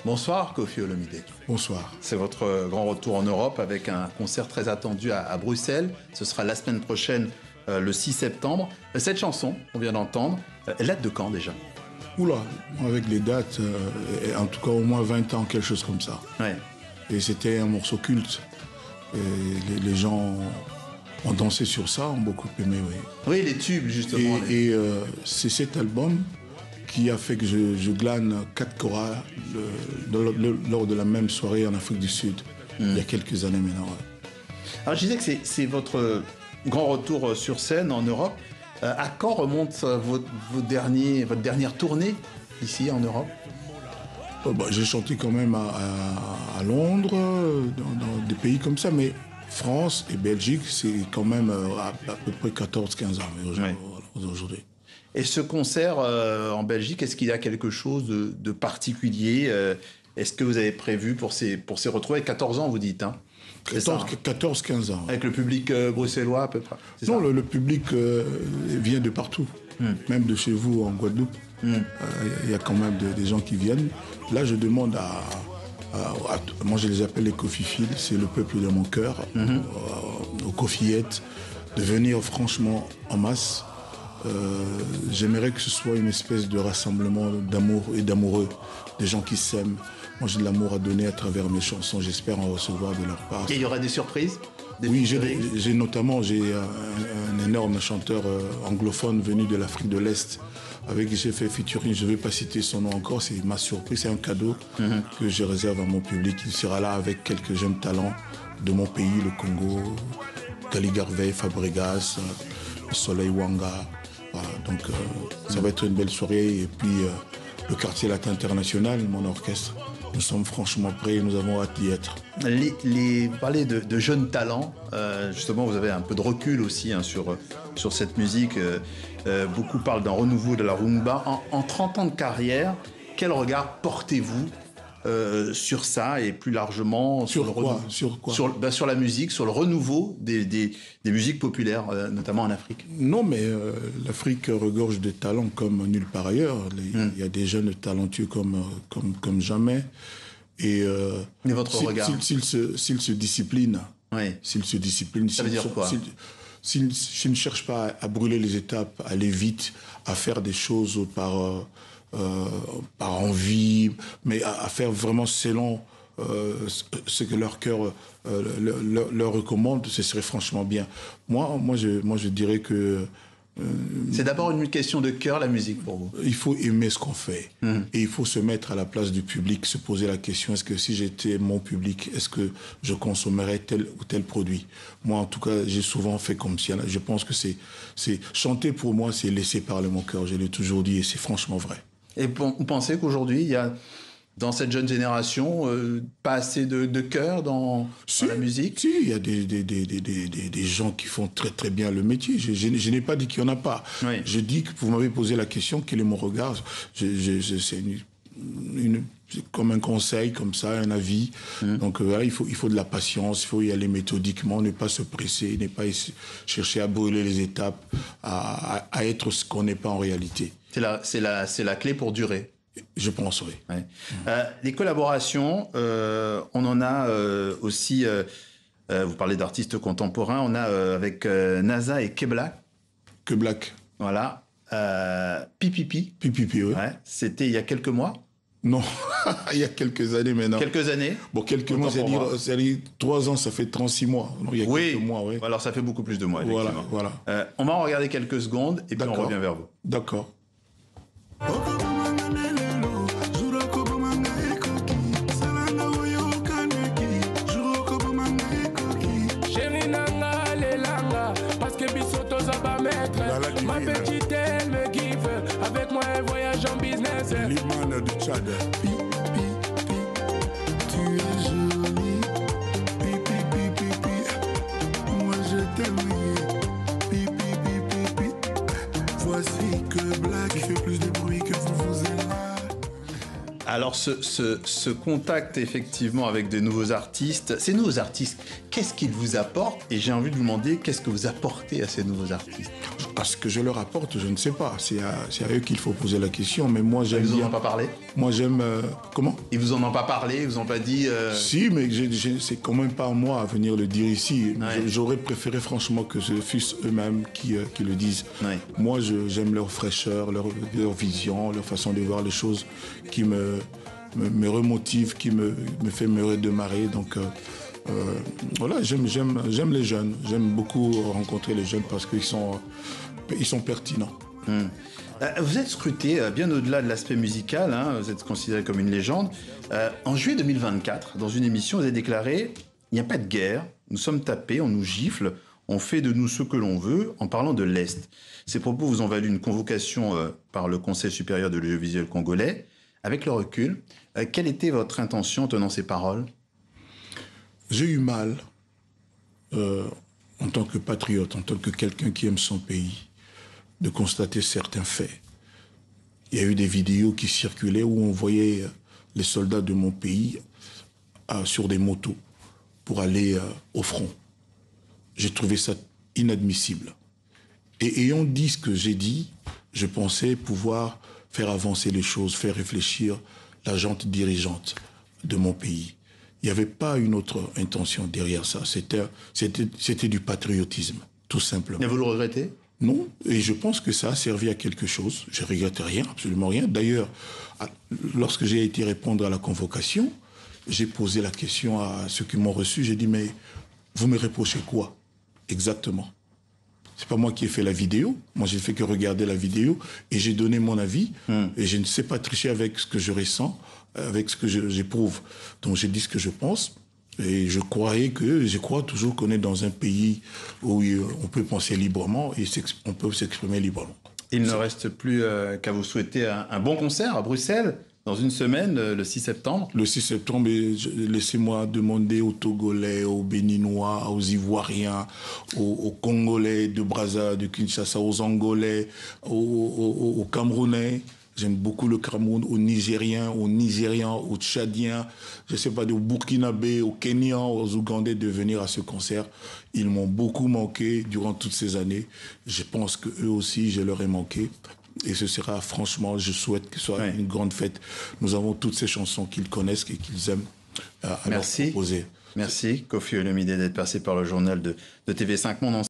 Bonsoir Koffi Olomide. Bonsoir. C'est votre grand retour en Europe avec un concert très attendu à Bruxelles. Ce sera la semaine prochaine, le 6 septembre. Cette chanson qu'on vient d'entendre, elle date de quand déjà? Oula, avec les dates, en tout cas au moins 20 ans, quelque chose comme ça. Ouais. Et c'était un morceau culte. Et les gens ont dansé sur ça, ont beaucoup aimé, oui. Oui, les tubes justement. Et c'est cet album qui a fait que je glane 4 choras lors de la même soirée en Afrique du Sud, il y a quelques années maintenant. Ouais. Alors je disais que c'est votre grand retour sur scène en Europe. À quand remonte votre dernière tournée ici en Europe? J'ai chanté quand même à Londres, dans des pays comme ça, mais France et Belgique, c'est quand même à peu près 14-15 ans aujourd'hui. Et ce concert en Belgique, est-ce qu'il y a quelque chose de particulier? Est-ce que vous avez prévu pour ces retrouvailles? 14 ans, vous dites, hein? 14-15 ans. Avec le public bruxellois à peu près? Non, le public vient de partout, même de chez vous en Guadeloupe. Il y a quand même des gens qui viennent. Là, je demande moi je les appelle les Koffiphiles, c'est le peuple de mon cœur, aux Koffiettes, de venir franchement en masse. J'aimerais que ce soit une espèce de rassemblement d'amour et d'amoureux, des gens qui s'aiment. Moi, j'ai de l'amour à donner à travers mes chansons. J'espère en recevoir de leur part. Et il y aura des surprises? Oui, j'ai notamment un énorme chanteur anglophone venu de l'Afrique de l'Est avec qui j'ai fait featuring. Je ne vais pas citer son nom encore, c'est ma surprise, c'est un cadeau que je réserve à mon public. Il sera là avec quelques jeunes talents de mon pays, le Congo, Kali Garvey, Fabregas, Soleil Wanga. Voilà, donc ça va être une belle soirée. Et puis le Quartier Latin International, mon orchestre, nous sommes franchement prêts et nous avons hâte d'y être. Vous parlez de jeunes talents, justement vous avez un peu de recul aussi sur cette musique. Beaucoup parlent d'un renouveau de la rumba. En 30 ans de carrière, quel regard portez-vous sur ça et plus largement sur la musique, sur le renouveau des musiques populaires, notamment en Afrique? Non, mais l'Afrique regorge de talents comme nulle part ailleurs. Il y a des jeunes talentueux comme jamais. Et mais votre regard, s'ils se disciplinent, ça veut dire quoi? S'ils ne cherchent pas à brûler les étapes, à aller vite, à faire des choses par envie, mais à faire vraiment selon ce que leur cœur leur recommande, ce serait franchement bien. Moi, je dirais que... c'est d'abord une question de cœur, la musique, pour vous? Il faut aimer ce qu'on fait. Et il faut se mettre à la place du public, se poser la question, est-ce que si j'étais mon public, est-ce que je consommerais tel ou tel produit? Moi, en tout cas, j'ai souvent fait comme si... Je pense que c'est chanter pour moi, c'est laisser parler mon cœur. Je l'ai toujours dit et c'est franchement vrai. Et vous pensez qu'aujourd'hui, il y a, dans cette jeune génération, pas assez de cœur dans la musique? Si, il y a des gens qui font très très bien le métier. Je n'ai pas dit qu'il n'y en a pas. Oui. Je dis que vous m'avez posé la question, quel est mon regard? C'est comme un conseil, comme ça, un avis. Donc voilà, il faut de la patience, il faut y aller méthodiquement, ne pas se presser, ne pas chercher à brûler les étapes, à être ce qu'on n'est pas en réalité. C'est la clé pour durer. Je pense, oui. Ouais. Les collaborations, on en a aussi, vous parlez d'artistes contemporains, on a avec NASA et Keblak. Keblak. Voilà. Pipipi. Pipipi, oui. Ouais. C'était il y a quelques mois? Non, il y a quelques années maintenant. Quelques années? Bon, quelques mois, c'est-à-dire 3 ans, ça fait 36 mois. Non, il y a quelques mois, oui. Alors ça fait beaucoup plus de mois, effectivement. Voilà. On va en regarder quelques secondes et puis on revient vers vous. D'accord. Ma petite, elle me kiffe. Avec moi, elle voyage en business. L'imam du Tchad. Pi, pi, pi. Tu es jolie. Pi, pi, pi, pi, pi. Moi, je t'aime. Pi, pi, pi, pi, pi. Voici que Black fait plus de bruit que vous êtes là. Alors, ce contact, effectivement, avec des nouveaux artistes, ces nouveaux artistes, qu'est-ce qu'ils vous apportent? Et j'ai envie de vous demander, qu'est-ce que vous apportez à ces nouveaux artistes? À ce que je leur apporte, je ne sais pas. C'est à eux qu'il faut poser la question. Mais moi, j'aime Ils vous en bien. ont pas parlé? Moi, j'aime... comment? Ils vous en ont pas parlé? Ils vous ont pas dit... Si, mais c'est quand même pas moi à venir le dire ici. Ouais. J'aurais préféré franchement que ce fussent eux-mêmes qui le disent. Ouais. Moi, j'aime leur fraîcheur, leur vision, leur façon de voir les choses qui me remotive, qui me fait me redémarrer. Donc voilà, j'aime les jeunes. J'aime beaucoup rencontrer les jeunes parce qu'ils sont pertinents. Vous êtes scruté bien au-delà de l'aspect musical, hein, vous êtes considéré comme une légende. En juillet 2024, dans une émission, vous avez déclaré « Il n'y a pas de guerre, nous sommes tapés, on nous gifle, on fait de nous ce que l'on veut » en parlant de l'Est. Ces propos vous ont valu une convocation par le Conseil supérieur de l'audiovisuel congolais. Avec le recul, quelle était votre intention en tenant ces paroles? J'ai eu mal, en tant que patriote, en tant que quelqu'un qui aime son pays, de constater certains faits. Il y a eu des vidéos qui circulaient où on voyait les soldats de mon pays sur des motos pour aller au front. J'ai trouvé ça inadmissible. Et ayant dit ce que j'ai dit, je pensais pouvoir faire avancer les choses, faire réfléchir la gente dirigeante de mon pays. Il n'y avait pas une autre intention derrière ça. C'était du patriotisme, tout simplement. Et vous le regrettez? Non, et je pense que ça a servi à quelque chose. Je ne regrette rien, absolument rien. D'ailleurs, lorsque j'ai été répondre à la convocation, j'ai posé la question à ceux qui m'ont reçu. J'ai dit, mais vous me reprochez quoi exactement? C'est pas moi qui ai fait la vidéo. Moi, j'ai fait que regarder la vidéo et j'ai donné mon avis. Et je ne sais pas tricher avec ce que je ressens, avec ce que j'éprouve. Donc, j'ai dit ce que je pense. Et je crois toujours qu'on est dans un pays où on peut penser librement et on peut s'exprimer librement. Il ne reste plus qu'à vous souhaiter un bon concert à Bruxelles dans une semaine, le 6 septembre. Le 6 septembre, laissez-moi demander aux Togolais, aux Béninois, aux Ivoiriens, aux Congolais de Brazza, de Kinshasa, aux Angolais, aux Camerounais. J'aime beaucoup le Cameroun, aux Nigériens, aux Tchadiens, je ne sais pas, aux Burkinabés, aux Kenyans, aux Ougandais de venir à ce concert. Ils m'ont beaucoup manqué durant toutes ces années. Je pense qu'eux aussi, je leur ai manqué. Et ce sera, franchement, je souhaite que ce soit une grande fête. Nous avons toutes ces chansons qu'ils connaissent et qu'ils aiment à leur proposer. Merci, Koffi Olomide, d'être passé par le journal de TV5 Monde.